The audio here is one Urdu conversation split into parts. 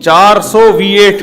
400 V8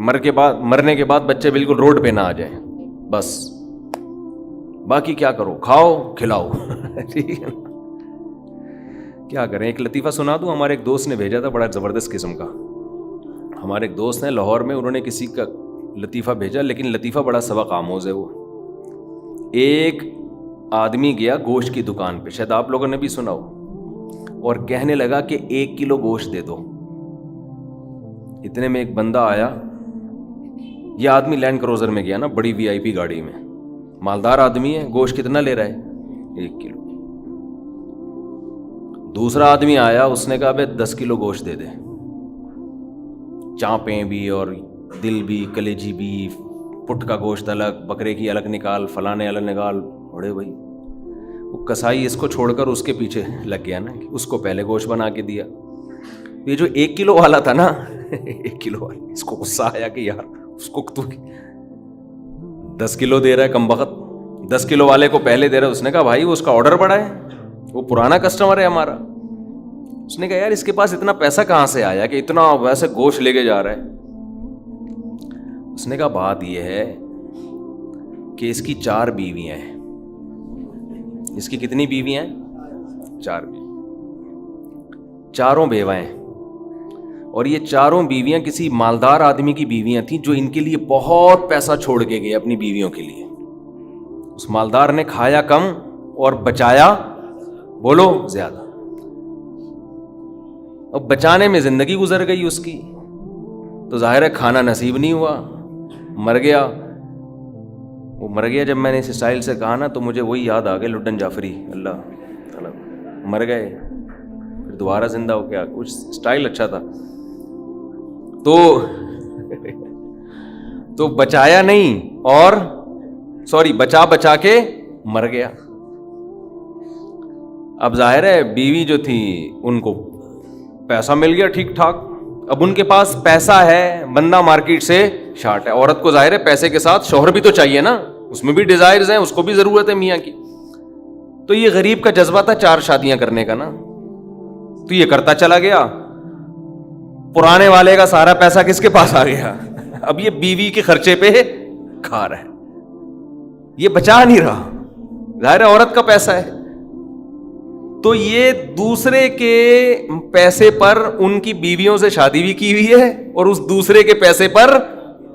مرنے کے بعد بچے بالکل روڈ پہ نہ آ جائیں, بس باقی کیا کرو, کھاؤ کھلاؤ. ٹھیک ہے, کیا کریں. ایک لطیفہ سنا دوں, ہمارے ایک دوست نے بھیجا تھا, بڑا زبردست قسم کا. ہمارے ایک دوست ہیں لاہور میں, انہوں نے کسی کا لطیفہ بھیجا, لیکن لطیفہ بڑا سبق آموز ہے. وہ ایک آدمی گیا گوشت کی دکان پہ, شاید آپ لوگوں نے بھی سنا ہو, اور کہنے لگا کہ 1 کلو گوشت دے دو. اتنے میں ایک بندہ آیا, یہ آدمی لینڈ کروزر میں گیا نا, بڑی VIP گاڑی میں, مالدار آدمی ہے. گوشت کتنا لے رہا ہے؟ 1 کلو. دوسرا آدمی آیا, اس نے کہا بھائی 10 کلو گوشت دے دے, چانپیں بھی اور دل بھی, کلیجی بھی, پٹ کا گوشت الگ, بکرے کی الگ نکال, فلانے الگ نکال. بڑے بھائی وہ کسائی اس کو چھوڑ کر اس کے پیچھے لگ گیا نا, اس کو پہلے گوشت بنا کے دیا. یہ جو 1 کلو والا تھا نا, 1 کلو والا, اس کو غصہ آیا کہ یار اس کو تو 10 کلو دے رہا ہے کم بخت, 10 کلو والے کو پہلے دے رہا ہے. اس نے کہا بھائی وہ اس کا آرڈر بڑا ہے, وہ پرانا کسٹمر ہے ہمارا. اس نے کہا یار اس کے پاس اتنا پیسہ کہاں سے آیا کہ اتنا ویسے گوشت لے کے جا رہا ہے. اس نے کہا بات یہ ہے کہ اس کی 4 بیویاں ہیں. اس کی کتنی بیویاں ہیں؟ 4 بیوی, چاروں بیوہ ہیں, اور یہ چاروں بیویاں کسی مالدار آدمی کی بیویاں تھیں جو ان کے لیے بہت پیسہ چھوڑ کے گئے اپنی بیویوں کے لیے. اس مالدار نے کھایا کم اور بچایا بولو زیادہ. اب بچانے میں زندگی گزر گئی اس کی, تو ظاہر ہے کھانا نصیب نہیں ہوا, مر گیا. وہ مر گیا جب میں نے اس اسٹائل سے کہا نا, تو مجھے وہی یاد آ گئے لڈن جعفری, اللہ تعالیٰ, مر گئے پھر دوبارہ زندہ ہو گیا. کچھ اسٹائل اچھا تھا. تو بچایا نہیں, اور بچا کے مر گیا. اب ظاہر ہے بیوی جو تھی ان کو پیسہ مل گیا ٹھیک ٹھاک. اب ان کے پاس پیسہ ہے, بندہ مارکیٹ سے شارٹ ہے. عورت کو ظاہر ہے پیسے کے ساتھ شوہر بھی تو چاہیے نا, اس میں بھی ڈیزائرز ہیں, اس کو بھی ضرورت ہے میاں کی. تو یہ غریب کا جذبہ تھا 4 شادیاں کرنے کا نا, تو یہ کرتا چلا گیا. پرانے والے کا سارا پیسہ کس کے پاس آ گیا؟ اب یہ بیوی کے خرچے پہ کھا رہا ہے, یہ بچا نہیں رہا. ظاہر ہے عورت کا پیسہ ہے, تو یہ دوسرے کے پیسے پر ان کی بیویوں سے شادی بھی کی ہوئی ہے, اور اس دوسرے کے پیسے پر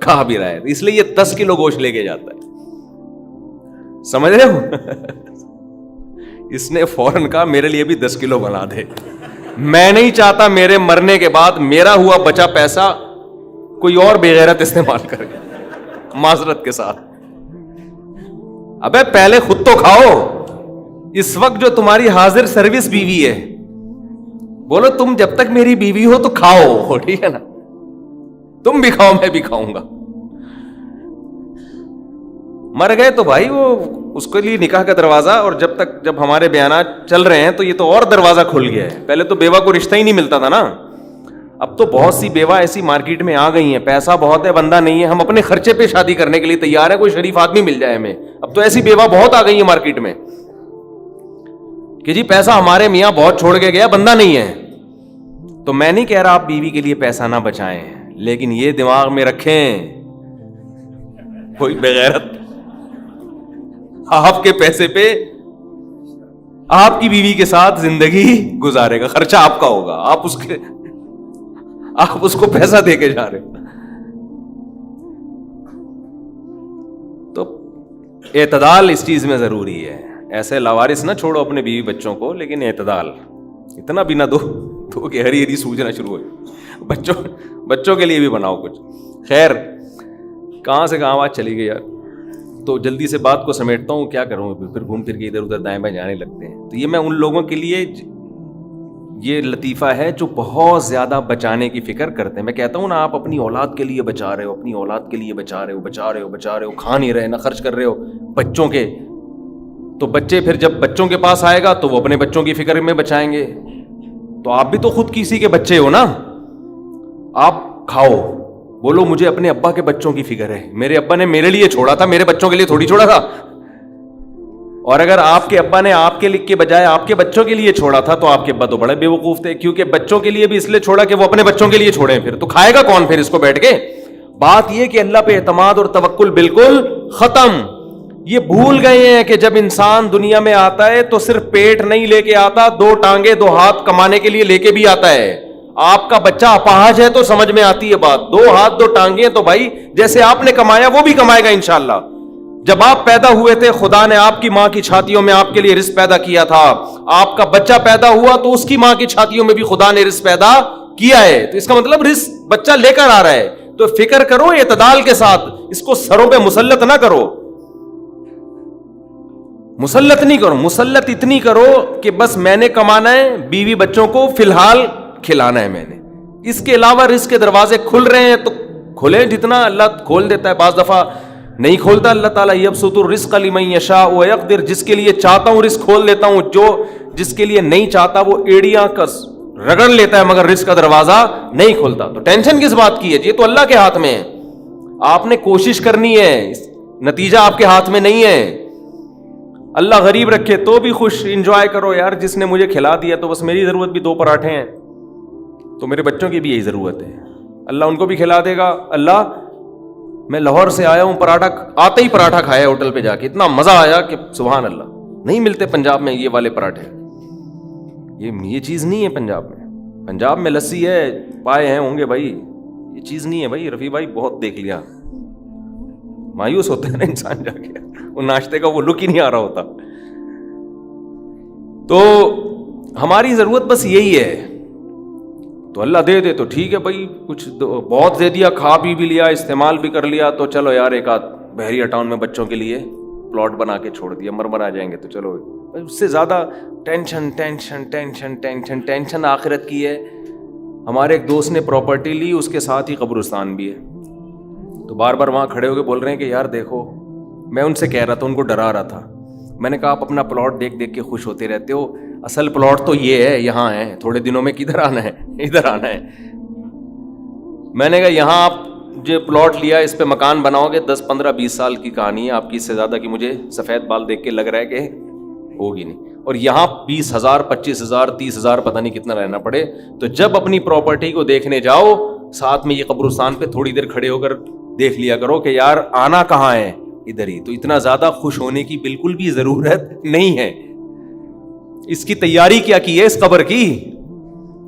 کھا بھی رہا ہے. اس لیے یہ 10 کلو گوشت لے کے جاتا ہے. سمجھ رہے ہو؟ اس نے فوراً کہا میرے لیے بھی 10 کلو بنا دے, میں نہیں چاہتا میرے مرنے کے بعد میرا ہوا بچا پیسہ کوئی اور بے غیرت استعمال کرے. معذرت کے ساتھ, ابے پہلے خود تو کھاؤ. اس وقت جو تمہاری حاضر سروس بیوی ہے, بولو تم جب تک میری بیوی ہو تو کھاؤ, ٹھیک ہے نا, تم بھی کھاؤ میں بھی کھاؤں گا. مر گئے تو بھائی وہ اس کے لیے نکاح کا دروازہ, اور جب ہمارے بیانات چل رہے ہیں تو یہ تو اور دروازہ کھل گیا ہے. پہلے تو بیوہ کو رشتہ ہی نہیں ملتا تھا نا, اب تو بہت سی بیوہ ایسی مارکیٹ میں آ گئی ہیں, پیسہ بہت ہے, بندہ نہیں ہے, ہم اپنے خرچے پہ شادی کرنے کے لیے تیار ہے, کوئی شریف آدمی مل جائے ہمیں. اب تو ایسی بیوہ بہت آ گئی ہیں مارکیٹ میں کہ جی پیسہ ہمارے میاں بہت چھوڑ کے گیا, بندہ نہیں ہے. تو میں نہیں کہہ رہا آپ بیوی کے لیے پیسہ نہ بچائیں, لیکن یہ دماغ میں رکھیں کوئی بغیرت آپ کے پیسے پہ آپ کی بیوی کے ساتھ زندگی گزارے گا, خرچہ آپ کا ہوگا, آپ اس کو پیسہ دے کے جا رہے. تو اعتدال اس چیز میں ضروری ہے. ایسے لاوارث نہ چھوڑو اپنے بیوی بچوں کو, لیکن اعتدال, اتنا بھی نہ دو کہ ہری ہری سوجنا شروع ہو. بچوں کے لیے بھی بناؤ کچھ. خیر, کہاں سے کہاں بات چلی گئی یار. تو جلدی سے بات کو سمیٹتا ہوں, کیا کروں, پھر گھوم پھر کے ادھر ادھر دائیں بائیں جانے لگتے ہیں. تو یہ میں ان لوگوں کے لیے یہ لطیفہ ہے جو بہت زیادہ بچانے کی فکر کرتے ہیں. میں کہتا ہوں نا, آپ اپنی اولاد کے لیے بچا رہے ہو, اپنی اولاد کے لیے بچا رہے ہو, کھا نہیں رہے, نہ خرچ کر رہے ہو بچوں کے, تو بچے پھر جب بچوں کے پاس آئے گا تو وہ اپنے بچوں کی فکر میں بچائیں گے. تو آپ بھی تو خود کسی کے بچے ہو نا, آپ کھاؤ, بولو مجھے اپنے ابا کے بچوں کی فکر ہے, میرے ابا نے میرے لیے چھوڑا تھا, میرے بچوں کے لیے تھوڑی چھوڑا تھا. اور اگر آپ کے ابا نے آپ کے بجائے آپ کے بچوں کے لیے چھوڑا تھا تو آپ کے ابا تو بڑے بیوقوف تھے, کیونکہ بچوں کے لیے بھی اس لیے چھوڑا کہ وہ اپنے بچوں کے لیے چھوڑیں, پھر تو کھائے گا کون پھر اس کو بیٹھ کے. بات یہ کہ اللہ پہ اعتماد اور توکل بالکل ختم. یہ بھول گئے ہیں کہ جب انسان دنیا میں آتا ہے تو صرف پیٹ نہیں لے کے آتا, 2 ٹانگیں 2 ہاتھ کمانے کے لیے لے کے بھی آتا ہے. آپ کا بچہ اپاہج ہے تو سمجھ میں آتی ہے بات, 2 ہاتھ 2 ٹانگیں تو بھائی جیسے آپ نے کمایا وہ بھی کمائے گا انشاءاللہ. جب آپ پیدا ہوئے تھے خدا نے آپ کی ماں کی چھاتیوں میں آپ کے لیے رزق پیدا کیا تھا. آپ کا بچہ پیدا ہوا تو اس کی ماں کی چھاتیوں میں بھی خدا نے رزق پیدا کیا ہے. تو اس کا مطلب رزق بچہ لے کر آ رہا ہے. تو فکر کرو اعتدال کے ساتھ, اس کو سروں پہ مسلط نہ کرو, مسلط نہیں کرو. مسلط اتنی کرو کہ بس میں نے کمانا ہے, بیوی بچوں کو فی الحال کھلانا ہے میں نے, اس کے علاوہ رزق کے دروازے کھل رہے ہیں تو کھلیں, جتنا اللہ کھول دیتا ہے. بعض دفعہ نہیں کھولتا اللہ تعالیٰ, یبسط الرزق لمن یشاء ویقدر, جس کے لیے چاہتا ہوں رزق کھول دیتا ہوں, جو جس کے لیے نہیں چاہتا وہ ایڑیاں کس رگڑ لیتا ہے مگر رزق کا دروازہ نہیں کھولتا. تو ٹینشن کس بات کی ہے, یہ تو اللہ کے ہاتھ میں ہے. آپ نے کوشش کرنی ہے, نتیجہ آپ کے ہاتھ میں نہیں ہے. اللہ غریب رکھے تو بھی خوش, انجوائے کرو یار, جس نے مجھے کھلا دیا تو بس میری ضرورت بھی 2 پراٹھے ہیں تو میرے بچوں کی بھی یہی ضرورت ہے, اللہ ان کو بھی کھلا دے گا. اللہ میں لاہور سے آیا ہوں, پراٹھا آتے ہی پراٹھا کھایا ہوٹل پہ جا کے, اتنا مزہ آیا کہ سبحان اللہ, نہیں ملتے پنجاب میں یہ والے پراٹھے. یہ چیز نہیں ہے پنجاب میں. پنجاب میں لسی ہے, پائے ہیں ہوں گے بھائی, یہ چیز نہیں ہے بھائی. رفیع بھائی بہت دیکھ لیا, مایوس ہوتا ہے نا انسان جا کے, وہ ناشتے کا وہ لک ہی نہیں آ رہا ہوتا. تو ہماری ضرورت بس یہی ہے. تو اللہ دے دے تو ٹھیک ہے بھائی, کچھ بہت دے دیا, کھا بھی لیا, استعمال بھی کر لیا, تو چلو یار ایک آدھ بحریہ ٹاؤن میں بچوں کے لیے پلاٹ بنا کے چھوڑ دیا, مرمر آ جائیں گے تو چلو. اس سے زیادہ tension tension tension tension tension آخرت کی ہے. ہمارے ایک دوست نے پراپرٹی لی, اس کے ساتھ ہی قبرستان بھی ہے. تو بار بار وہاں کھڑے ہو کے بول رہے ہیں کہ یار دیکھو, میں ان سے کہہ رہا تھا, ان کو ڈرا رہا تھا. میں نے کہا آپ اپنا پلاٹ دیکھ دیکھ کے خوش ہوتے رہتے ہو, اصل پلاٹ تو یہ ہے, یہاں ہے, تھوڑے دنوں میں کدھر آنا ہے, ادھر آنا ہے. میں نے کہا یہاں آپ جو پلاٹ لیا اس پہ مکان بناؤ گے 10 15 20 سال کی کہانی ہے آپ کی, اس سے زیادہ کی مجھے سفید بال دیکھ کے لگ رہا ہے کہ ہوگی نہیں. اور یہاں 20,000 25,000 30,000 پتہ نہیں کتنا رہنا پڑے. تو جب اپنی پراپرٹی کو دیکھنے جاؤ, ساتھ میں یہ قبرستان پہ تھوڑی دیر کھڑے ہو کر دیکھ لیا کرو کہ یار آنا کہاں ہے, ادھر ہی. تو اتنا زیادہ خوش ہونے کی بالکل بھی ضرورت نہیں ہے. اس کی تیاری کیا کی ہے, اس قبر کی,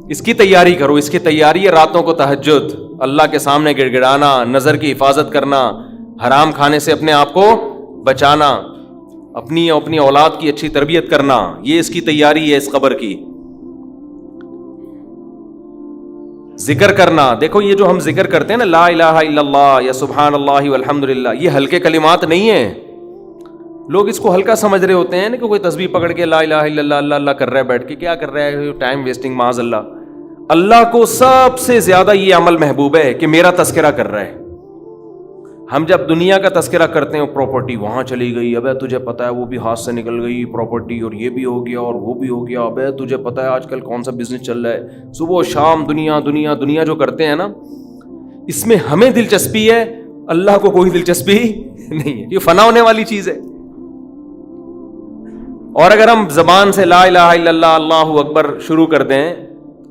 اس کی تیاری کرو. اس کی تیاری ہے راتوں کو تہجد, اللہ کے سامنے گڑ گڑانا, نظر کی حفاظت کرنا, حرام کھانے سے اپنے آپ کو بچانا, اپنی اولاد کی اچھی تربیت کرنا. یہ اس کی تیاری ہے اس قبر کی. ذکر کرنا, دیکھو یہ جو ہم ذکر کرتے ہیں نا, لا الہ الا اللہ یا سبحان اللہ والحمد للہ, یہ ہلکے کلمات نہیں ہیں. لوگ اس کو ہلکا سمجھ رہے ہوتے ہیں نا, کہ کوئی تسبیح پکڑ کے لا الہ الا اللہ اللہ اللہ کر رہا ہے بیٹھ کے, کیا کر رہا ہے, ٹائم ویسٹنگ معاذ اللہ. اللہ کو سب سے زیادہ یہ عمل محبوب ہے کہ میرا تذکرہ کر رہا ہے. ہم جب دنیا کا تذکرہ کرتے ہیں, پراپرٹی وہاں چلی گئی, ابے تجھے پتا ہے وہ بھی ہاتھ سے نکل گئی پراپرٹی, اور یہ بھی ہو گیا اور وہ بھی ہو گیا, ابے تجھے پتا ہے آج کل کون سا بزنس چل رہا ہے, صبح و شام دنیا دنیا دنیا جو کرتے ہیں نا, اس میں ہمیں دلچسپی ہے, اللہ کو کوئی دلچسپی نہیں ہے. یہ فنا ہونے والی چیز ہے. اور اگر ہم زبان سے لا الہ الا اللہ اللہ اکبر شروع کر دیں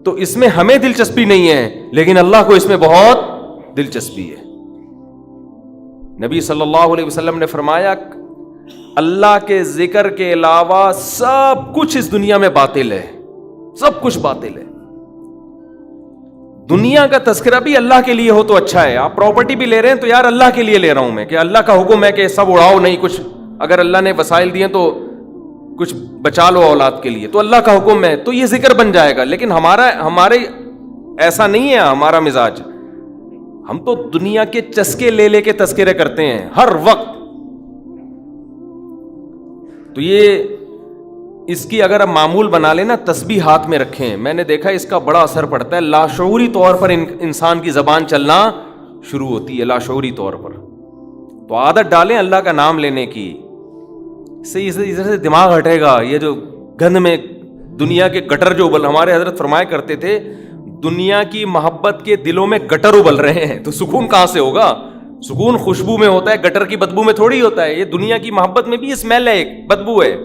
تو اس میں ہمیں دلچسپی نہیں ہے, لیکن اللہ کو اس میں بہت دلچسپی ہے. نبی صلی اللہ علیہ وسلم نے فرمایا اللہ کے ذکر کے علاوہ سب کچھ اس دنیا میں باطل ہے, سب کچھ باطل ہے. دنیا کا تذکرہ بھی اللہ کے لیے ہو تو اچھا ہے. آپ پراپرٹی بھی لے رہے ہیں تو یار اللہ کے لیے لے رہا ہوں میں, کہ اللہ کا حکم ہے کہ سب اڑاؤ نہیں, کچھ اگر اللہ نے وسائل دیے تو کچھ بچا لو اولاد کے لیے, تو اللہ کا حکم ہے تو یہ ذکر بن جائے گا. لیکن ہمارے ایسا نہیں ہے ہمارا مزاج. ہم تو دنیا کے چسکے لے لے کے تذکرے کرتے ہیں ہر وقت. تو یہ اس کی اگر ہم معمول بنا لیں نا, تسبیح ہاتھ میں رکھیں, میں نے دیکھا اس کا بڑا اثر پڑتا ہے. لاشعوری طور پر انسان کی زبان چلنا شروع ہوتی ہے, لاشعوری طور پر. تو عادت ڈالیں اللہ کا نام لینے کی, ادھر سے دماغ ہٹے گا. یہ جو گند میں دنیا کے گٹر جو ابل, ہمارے حضرت فرمایا کرتے تھے دنیا کی محبت کے دلوں میں گٹر ابل رہے ہیں, تو سکون کہاں سے ہوگا؟ سکون خوشبو میں ہوتا ہے, گٹر کی بدبو میں تھوڑی ہوتا ہے. یہ دنیا کی محبت میں بھی اسمیل ہے, ایک بدبو ہے.